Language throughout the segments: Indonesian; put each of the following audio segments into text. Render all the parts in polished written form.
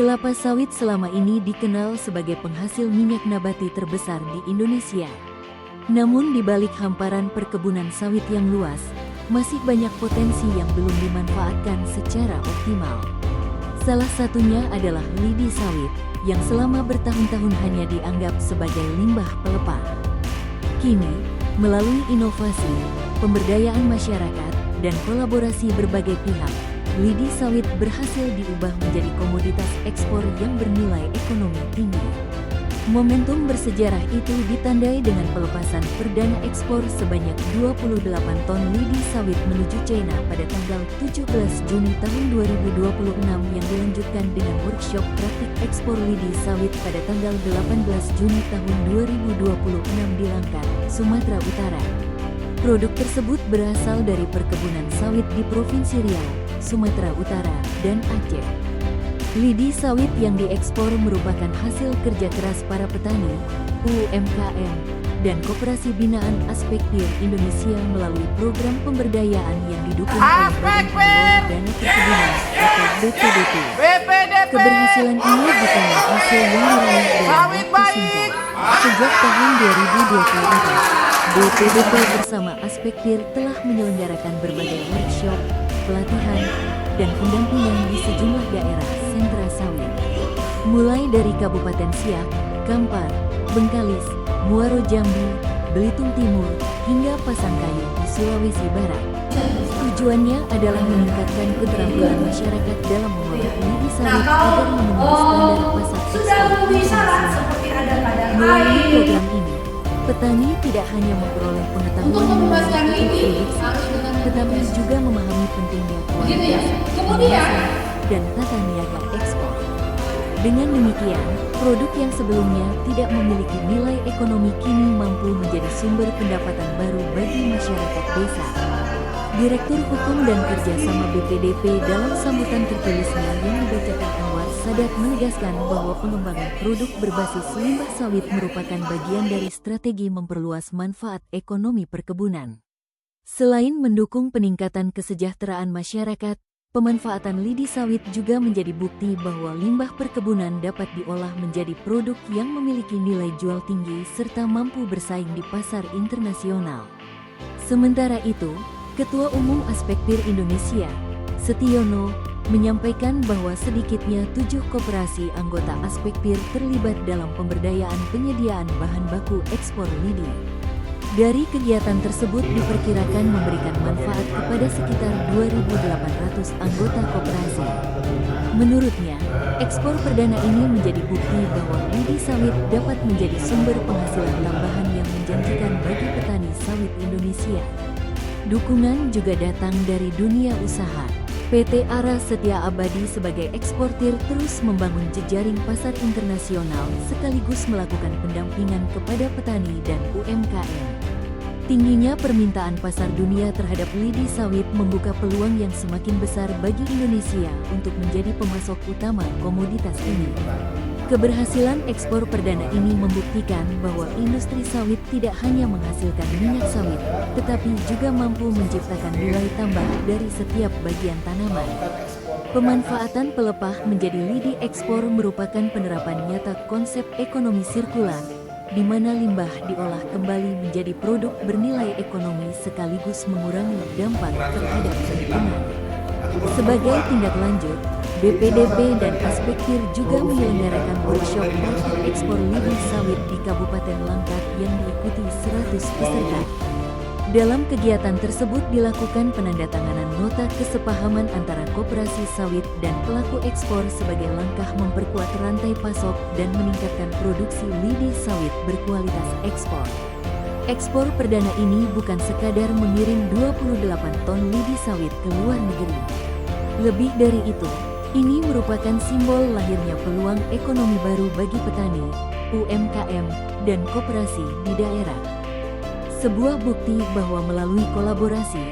Kelapa sawit selama ini dikenal sebagai penghasil minyak nabati terbesar di Indonesia. Namun di balik hamparan perkebunan sawit yang luas, masih banyak potensi yang belum dimanfaatkan secara optimal. Salah satunya adalah lidi sawit, yang selama bertahun-tahun hanya dianggap sebagai limbah pelepah. Kini, melalui inovasi, pemberdayaan masyarakat, dan kolaborasi berbagai pihak, lidi sawit berhasil diubah menjadi komoditas ekspor yang bernilai ekonomi tinggi. Momentum bersejarah itu ditandai dengan pelepasan perdana ekspor sebanyak 28 ton lidi sawit menuju China pada tanggal 17 Juni tahun 2026 yang dilanjutkan dengan workshop praktik ekspor lidi sawit pada tanggal 18 Juni tahun 2026 di Langkat, Sumatera Utara. Produk tersebut berasal dari perkebunan sawit di Provinsi Riau, Sumatera Utara, dan Aceh. Lidi sawit yang diekspor merupakan hasil kerja keras para petani, UMKM, dan Koperasi Binaan Aspektir Indonesia melalui program pemberdayaan yang didukung oleh Badan Pengelola Dana Perkebunan atau BPDP. Keberhasilan ini bukanlah hasil yang diraih dalam waktu singkat. Sejak tahun 2024, BPDP bersama Aspektir telah menyelenggarakan berbagai workshop, pelatihan, dan pendampingan di sejumlah daerah sentra sawit. Mulai dari Kabupaten Siak, Kampar, Bengkalis, Muaro Jambi, Belitung Timur, hingga Pasangkayu di Sulawesi Barat. Tujuannya adalah meningkatkan keterampilan masyarakat dalam mengolah lidi sawit agar memenuhi standar pasar ekspor internasional. Melalui program ini, petani tidak hanya memperoleh pengetahuan mengenai produksi, tetapi juga memahami pentingnya kualitas, pengawasan, dan tata niaga ekspor. Dengan demikian, produk yang sebelumnya tidak memiliki nilai ekonomi kini mampu menjadi sumber pendapatan baru bagi masyarakat desa. Direktur Hukum dan Kerjasama BPDP dalam sambutan tertulisnya yang dibacakan Anwar Sadat menegaskan bahwa pengembangan produk berbasis limbah sawit merupakan bagian dari strategi memperluas manfaat ekonomi perkebunan. Selain mendukung peningkatan kesejahteraan masyarakat, pemanfaatan lidi sawit juga menjadi bukti bahwa limbah perkebunan dapat diolah menjadi produk yang memiliki nilai jual tinggi serta mampu bersaing di pasar internasional. Sementara itu, Ketua Umum Aspektir Indonesia, Setiono, menyampaikan bahwa sedikitnya 7 koperasi anggota Aspektir terlibat dalam pemberdayaan penyediaan bahan baku ekspor lidi. Dari kegiatan tersebut diperkirakan memberikan manfaat kepada sekitar 2.800 anggota koperasi. Menurutnya, ekspor perdana ini menjadi bukti bahwa lidi sawit dapat menjadi sumber penghasilan tambahan yang menjanjikan bagi petani sawit Indonesia. Dukungan juga datang dari dunia usaha. PT Ara Setia Abadi sebagai eksportir terus membangun jejaring pasar internasional sekaligus melakukan pendampingan kepada petani dan UMKM. Tingginya permintaan pasar dunia terhadap lidi sawit membuka peluang yang semakin besar bagi Indonesia untuk menjadi pemasok utama komoditas ini. Keberhasilan ekspor perdana ini membuktikan bahwa industri sawit tidak hanya menghasilkan minyak sawit, tetapi juga mampu menciptakan nilai tambah dari setiap bagian tanaman. Pemanfaatan pelepah menjadi lidi ekspor merupakan penerapan nyata konsep ekonomi sirkular, di mana limbah diolah kembali menjadi produk bernilai ekonomi sekaligus mengurangi dampak terhadap lingkungan. Sebagai tindak lanjut, BPDP dan Aspektir juga menyelenggarakan workshop praktik ekspor lidi sawit di Kabupaten Langkat yang diikuti 100 peserta. Dalam kegiatan tersebut dilakukan penandatanganan nota kesepahaman antara koperasi sawit dan pelaku ekspor sebagai langkah memperkuat rantai pasok dan meningkatkan produksi lidi sawit berkualitas ekspor. Ekspor perdana ini bukan sekadar mengirim 28 ton lidi sawit ke luar negeri. Lebih dari itu, ini merupakan simbol lahirnya peluang ekonomi baru bagi petani, UMKM, dan koperasi di daerah. Sebuah bukti bahwa melalui kolaborasi,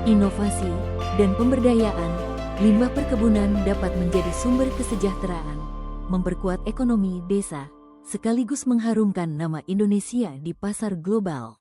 inovasi, dan pemberdayaan, limbah perkebunan dapat menjadi sumber kesejahteraan, memperkuat ekonomi desa, sekaligus mengharumkan nama Indonesia di pasar global.